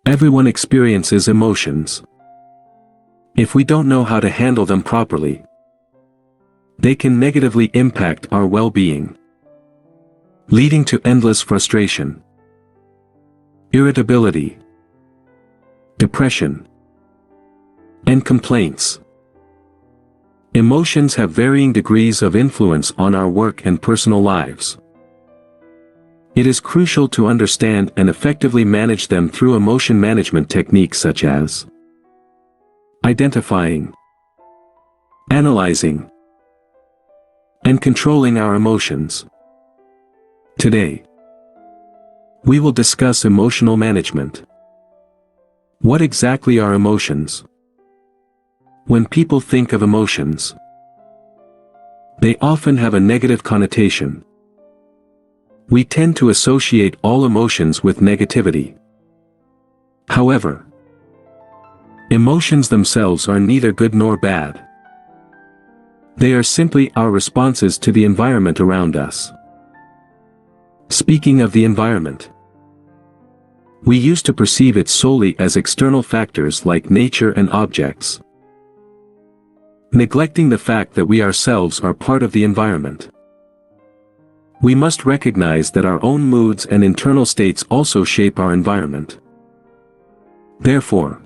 Everyone experiences emotions. If we don't know how to handle them properly, they can negatively impact our well-being, leading to endless frustration, irritability, depression, and complaints. Emotions have varying degrees of influence on our work and personal lives. It is crucial to understand and effectively manage them through emotion management techniques such as identifying, analyzing, and controlling our emotions. Today, we will discuss emotional management. What exactly are emotions? When people think of emotions, they often have a negative connotation. We tend to associate all emotions with negativity. However, emotions themselves are neither good nor bad. They are simply our responses to the environment around us. Speaking of the environment, we used to perceive it solely as external factors like nature and objects, neglecting the fact that we ourselves are part of the environment. We must recognize that our own moods and internal states also shape our environment. Therefore,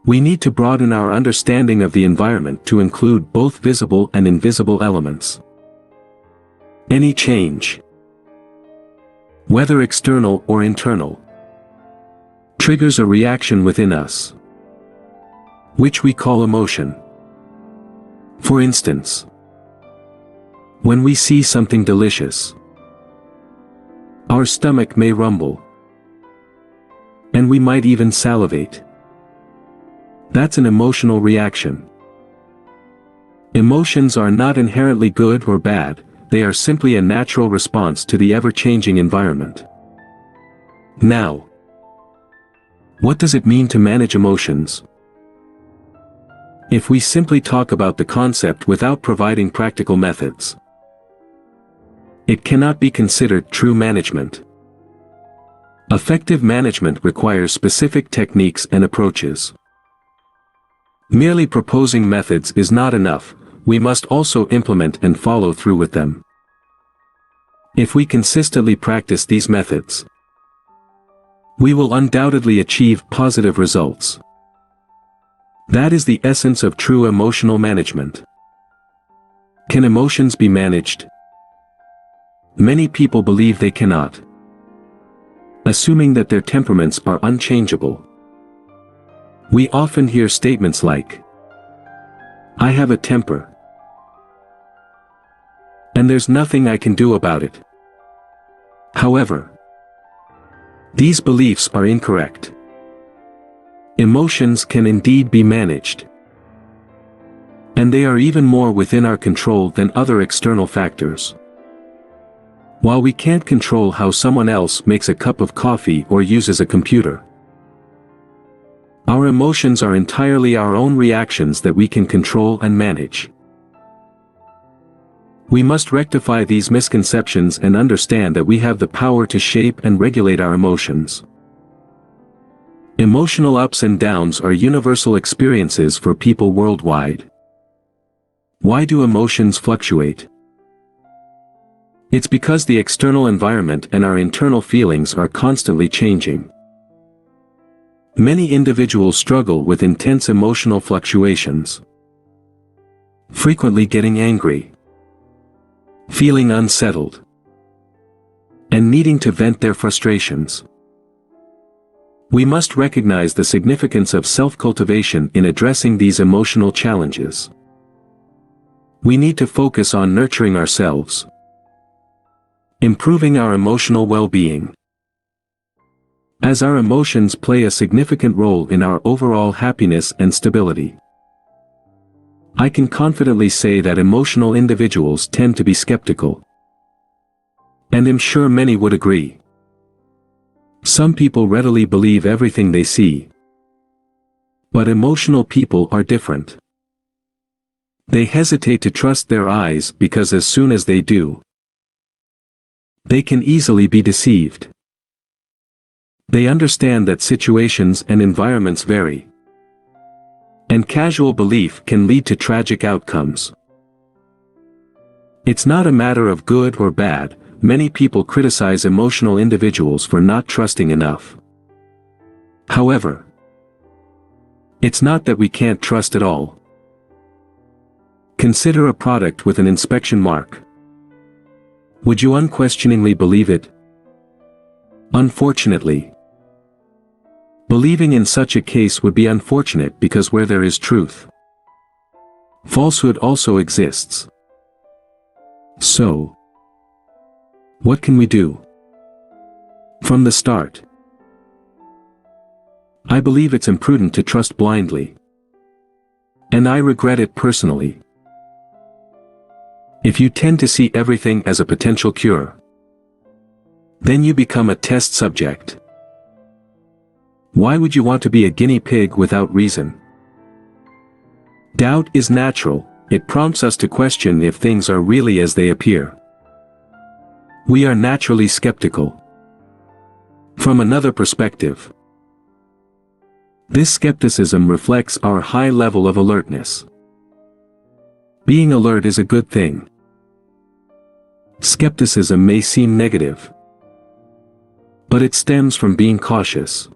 we need to broaden our understanding of the environment to include both visible and invisible elements. Any change, whether external or internal, triggers a reaction within us, which we call emotion. For instance, when we see something delicious, our stomach may rumble, and we might even salivate. That's an emotional reaction. Emotions are not inherently good or bad, they are simply a natural response to the ever-changing environment. Now, what does it mean to manage emotions? If we simply talk about the concept without providing practical methods, it cannot be considered true management. Effective management requires specific techniques and approaches. Merely proposing methods is not enough, we must also implement and follow through with them. If we consistently practice these methods, we will undoubtedly achieve positive results. That is the essence of true emotional management. Can emotions be managed? Many people believe they cannot, assuming that their temperaments are unchangeable. We often hear statements like, "I have a temper, and there's nothing I can do about it." However, these beliefs are incorrect. Emotions can indeed be managed, and they are even more within our control than other external factors. While we can't control how someone else makes a cup of coffee or uses a computer, our emotions are entirely our own reactions that we can control and manage. We must rectify these misconceptions and understand that we have the power to shape and regulate our emotions. Emotional ups and downs are universal experiences for people worldwide. Why do emotions fluctuate? It's because the external environment and our internal feelings are constantly changing. Many individuals struggle with intense emotional fluctuations, frequently getting angry, feeling unsettled, and needing to vent their frustrations. We must recognize the significance of self-cultivation in addressing these emotional challenges. We need to focus on nurturing ourselves, improving our emotional well-being, as our emotions play a significant role in our overall happiness and stability. I can confidently say that emotional individuals tend to be skeptical, and I'm sure many would agree. Some people readily believe everything they see, but emotional people are different. They hesitate to trust their eyes because as soon as they do, they can easily be deceived. They understand that situations and environments vary. And casual belief can lead to tragic outcomes. It's not a matter of good or bad. Many people criticize emotional individuals for not trusting enough. However, it's not that we can't trust at all. Consider a product with an inspection mark. Would you unquestioningly believe it? Unfortunately, believing in such a case would be unfortunate because where there is truth, falsehood also exists. So, what can we do? From the start, I believe it's imprudent to trust blindly. And I regret it personally. If you tend to see everything as a potential cure, then you become a test subject. Why would you want to be a guinea pig without reason? Doubt is natural. It prompts us to question if things are really as they appear. We are naturally skeptical. From another perspective, this skepticism reflects our high level of alertness. Being alert is a good thing. Skepticism may seem negative, but it stems from being cautious.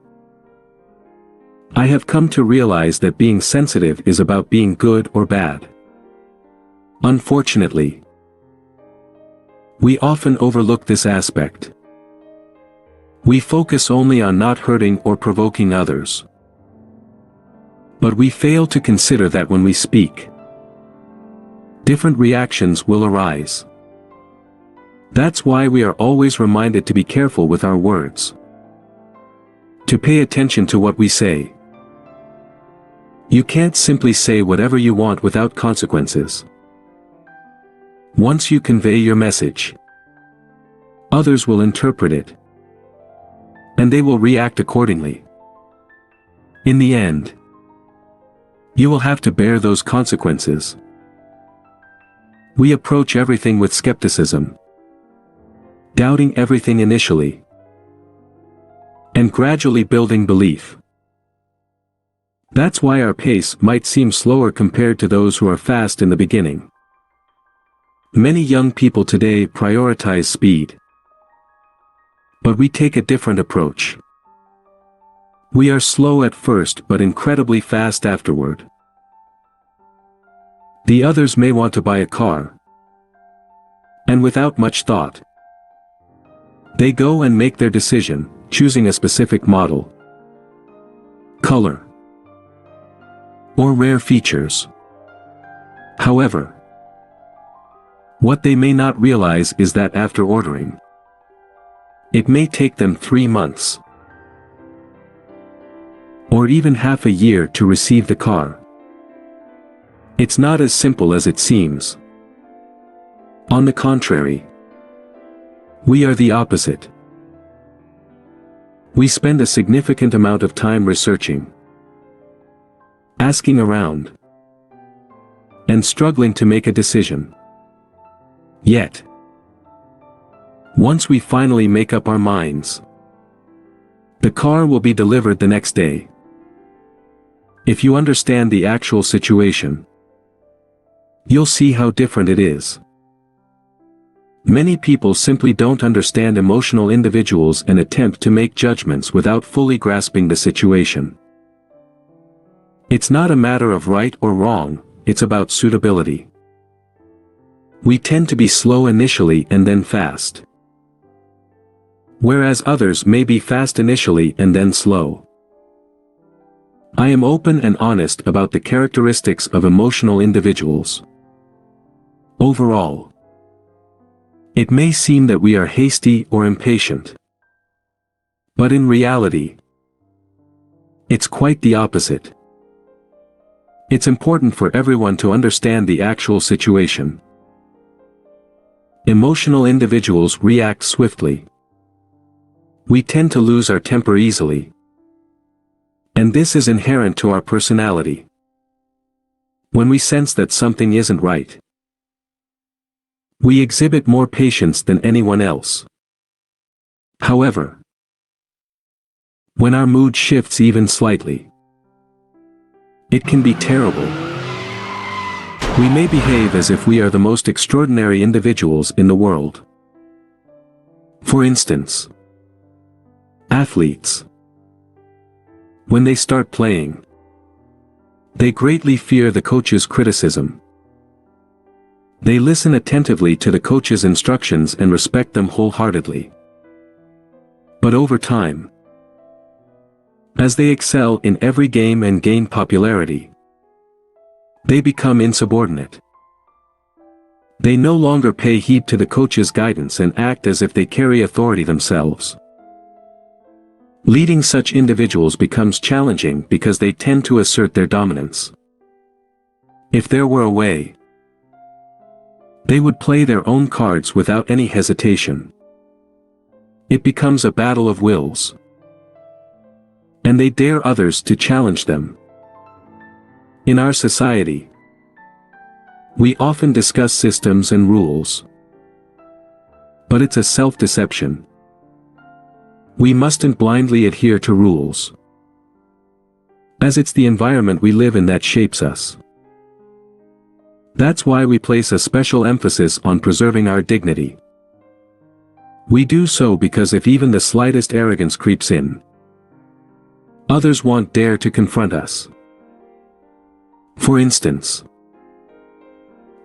I have come to realize that being sensitive is about being good or bad. Unfortunately, we often overlook this aspect. We focus only on not hurting or provoking others. But we fail to consider that when we speak, different reactions will arise. That's why we are always reminded to be careful with our words, to pay attention to what we say. You can't simply say whatever you want without consequences. Once you convey your message, others will interpret it, and they will react accordingly. In the end, you will have to bear those consequences. We approach everything with skepticism, doubting everything initially, and gradually building belief. That's why our pace might seem slower compared to those who are fast in the beginning. Many young people today prioritize speed, but we take a different approach. We are slow at first but incredibly fast afterward. The others may want to buy a car, and without much thought, they go and make their decision, choosing a specific model, color, or rare features. However, what they may not realize is that after ordering, it may take them 3 months, or even half a year to receive the car. It's not as simple as it seems. On the contrary, we are the opposite. We spend a significant amount of time researching, asking around, and struggling to make a decision. Yet, once we finally make up our minds, the car will be delivered the next day. If you understand the actual situation, you'll see how different it is. Many people simply don't understand emotional individuals and attempt to make judgments without fully grasping the situation. It's not a matter of right or wrong, it's about suitability. We tend to be slow initially and then fast, whereas others may be fast initially and then slow. I am open and honest about the characteristics of emotional individuals. Overall, it may seem that we are hasty or impatient, but in reality, it's quite the opposite. It's important for everyone to understand the actual situation. Emotional individuals react swiftly. We tend to lose our temper easily, and this is inherent to our personality. When we sense that something isn't right, we exhibit more patience than anyone else. However, When our mood shifts even slightly, it can be terrible. We may behave as if we are the most extraordinary individuals in the world. For instance, athletes. When they start playing, they greatly fear the coach's criticism. They listen attentively to the coach's instructions and respect them wholeheartedly. But over time, as they excel in every game and gain popularity, they become insubordinate. They no longer pay heed to the coach's guidance and act as if they carry authority themselves. Leading such individuals becomes challenging because they tend to assert their dominance. If there were a way, they would play their own cards without any hesitation. It becomes a battle of wills, and they dare others to challenge them. In our society, we often discuss systems and rules, but it's a self-deception. We mustn't blindly adhere to rules, as it's the environment we live in that shapes us. That's why we place a special emphasis on preserving our dignity. We do so because if even the slightest arrogance creeps in, others won't dare to confront us. For instance,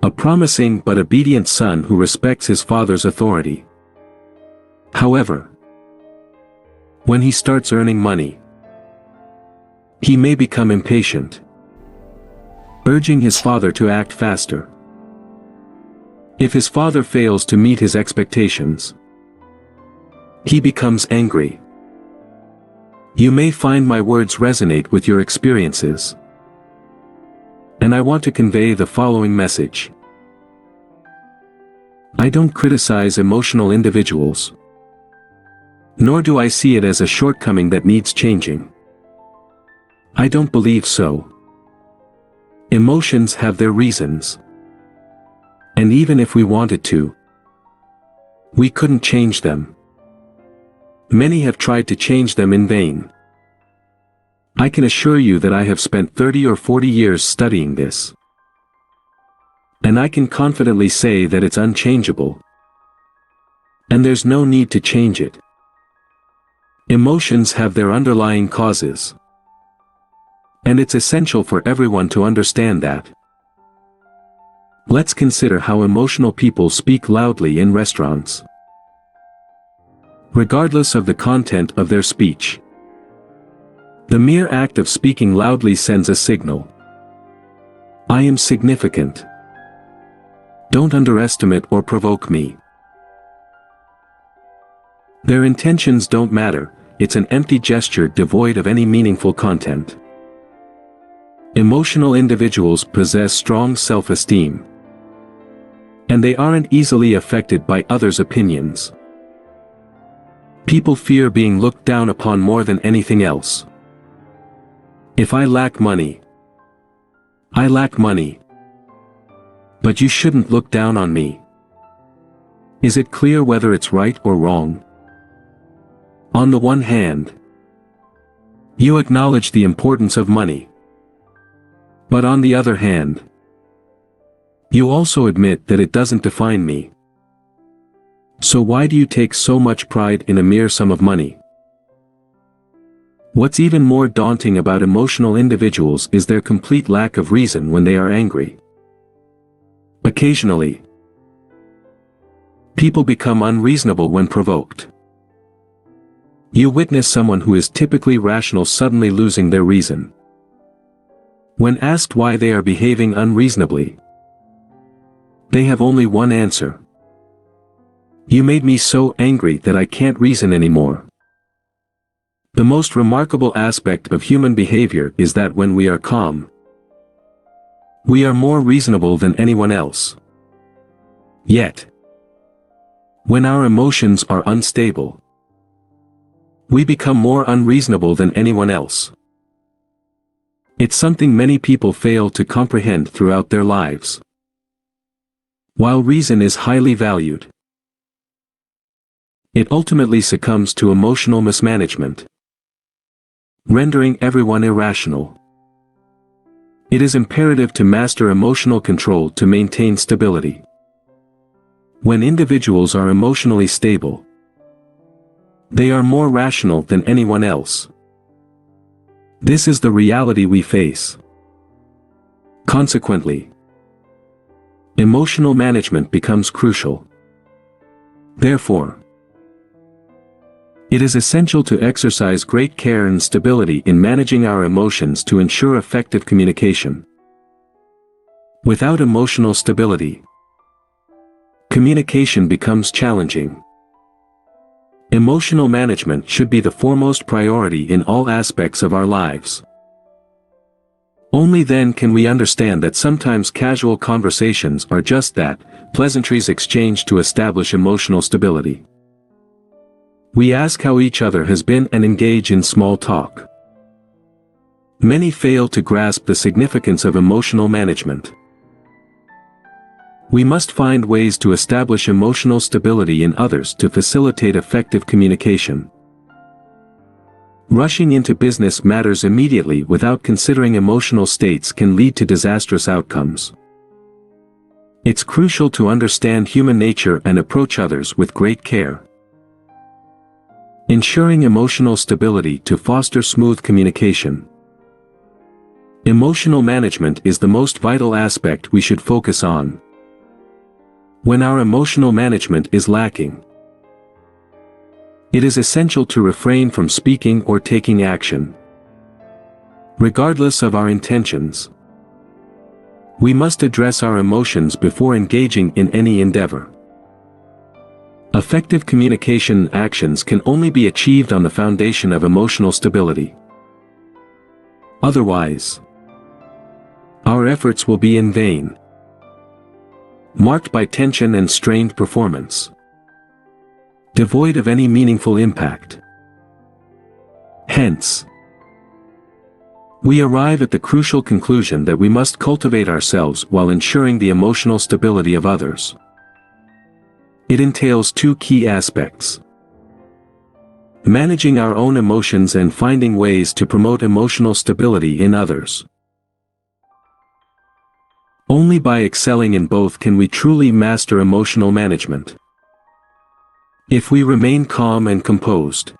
a promising but obedient son who respects his father's authority. However, when he starts earning money, he may become impatient, urging his father to act faster. If his father fails to meet his expectations, he becomes angry. You may find my words resonate with your experiences, and I want to convey the following message. I don't criticize emotional individuals, nor do I see it as a shortcoming that needs changing. I don't believe so. Emotions have their reasons, and even if we wanted to, we couldn't change them. Many have tried to change them in vain. I can assure you that I have spent 30 or 40 years studying this, and I can confidently say that it's unchangeable, and there's no need to change it. Emotions have their underlying causes, and it's essential for everyone to understand that. Let's consider how emotional people speak loudly in restaurants. Regardless of the content of their speech, the mere act of speaking loudly sends a signal. I am significant. Don't underestimate or provoke me. Their intentions don't matter, it's an empty gesture devoid of any meaningful content. Emotional individuals possess strong self-esteem, and they aren't easily affected by others' opinions. People fear being looked down upon more than anything else. If I lack money, I lack money. But you shouldn't look down on me. Is it clear whether it's right or wrong? On the one hand, you acknowledge the importance of money. But on the other hand, you also admit that it doesn't define me. So why do you take so much pride in a mere sum of money? What's even more daunting about emotional individuals is their complete lack of reason when they are angry. Occasionally, people become unreasonable when provoked. You witness someone who is typically rational suddenly losing their reason. When asked why they are behaving unreasonably, they have only one answer. You made me so angry that I can't reason anymore. The most remarkable aspect of human behavior is that when we are calm, we are more reasonable than anyone else. Yet, when our emotions are unstable, we become more unreasonable than anyone else. It's something many people fail to comprehend throughout their lives. While reason is highly valued, it ultimately succumbs to emotional mismanagement. rendering everyone irrational. It is imperative to master emotional control to maintain stability. When individuals are emotionally stable, they are more rational than anyone else. This is the reality we face. Consequently, emotional management becomes crucial. Therefore, it is essential to exercise great care and stability in managing our emotions to ensure effective communication. Without emotional stability, communication becomes challenging. Emotional management should be the foremost priority in all aspects of our lives. Only then can we understand that sometimes casual conversations are just that, pleasantries exchanged to establish emotional stability. We ask how each other has been and engage in small talk. Many fail to grasp the significance of emotional management. We must find ways to establish emotional stability in others to facilitate effective communication. Rushing into business matters immediately without considering emotional states can lead to disastrous outcomes. It's crucial to understand human nature and approach others with great care. Ensuring emotional stability to foster smooth communication. Emotional management is the most vital aspect we should focus on. When our emotional management is lacking, it is essential to refrain from speaking or taking action. Regardless of our intentions, we must address our emotions before engaging in any endeavor. Effective communication actions can only be achieved on the foundation of emotional stability. Otherwise, our efforts will be in vain, marked by tension and strained performance, devoid of any meaningful impact. Hence, we arrive at the crucial conclusion that we must cultivate ourselves while ensuring the emotional stability of others. It entails two key aspects: managing our own emotions and finding ways to promote emotional stability in others. Only by excelling in both can we truly master emotional management. If we remain calm and composed,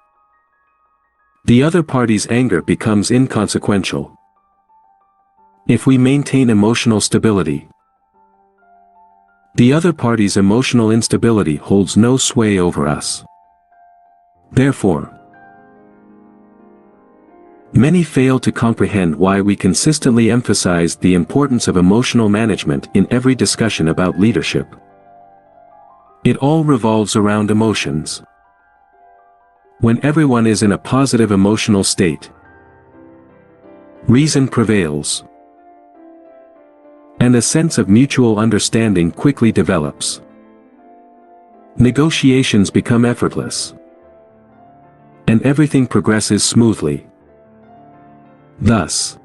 the other party's anger becomes inconsequential. If we maintain emotional stability, the other party's emotional instability holds no sway over us. Therefore, many fail to comprehend why we consistently emphasize the importance of emotional management in every discussion about leadership. It all revolves around emotions. When everyone is in a positive emotional state, reason prevails, and a sense of mutual understanding quickly develops. Negotiations become effortless, and everything progresses smoothly. Thus,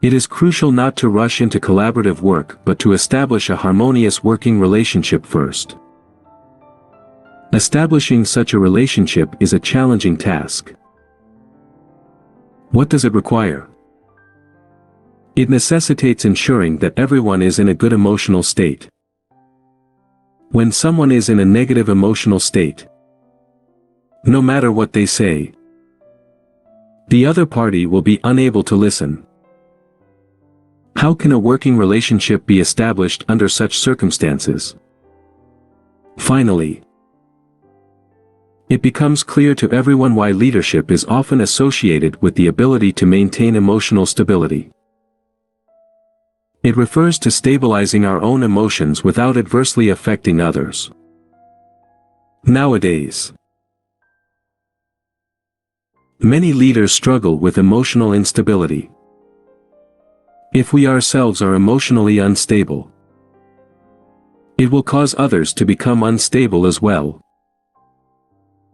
it is crucial not to rush into collaborative work but to establish a harmonious working relationship first. Establishing such a relationship is a challenging task. What does it require? It necessitates ensuring that everyone is in a good emotional state. When someone is in a negative emotional state, no matter what they say, the other party will be unable to listen. How can a working relationship be established under such circumstances? Finally, it becomes clear to everyone why leadership is often associated with the ability to maintain emotional stability. It refers to stabilizing our own emotions without adversely affecting others. Nowadays, many leaders struggle with emotional instability. If we ourselves are emotionally unstable, it will cause others to become unstable as well,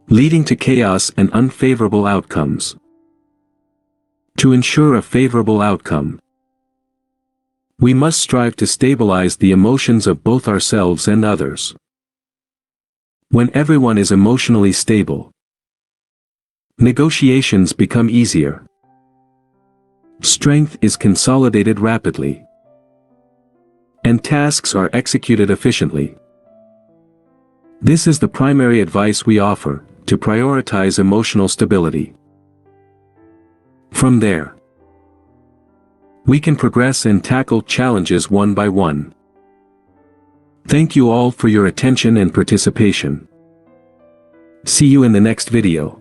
leading to chaos and unfavorable outcomes. To ensure a favorable outcome, we must strive to stabilize the emotions of both ourselves and others. When everyone is emotionally stable, Negotiations become easier. Strength is consolidated rapidly. And tasks are executed efficiently. This is the primary advice we offer, to prioritize emotional stability. From there, we can progress and tackle challenges one by one. Thank you all for your attention and participation. See you in the next video.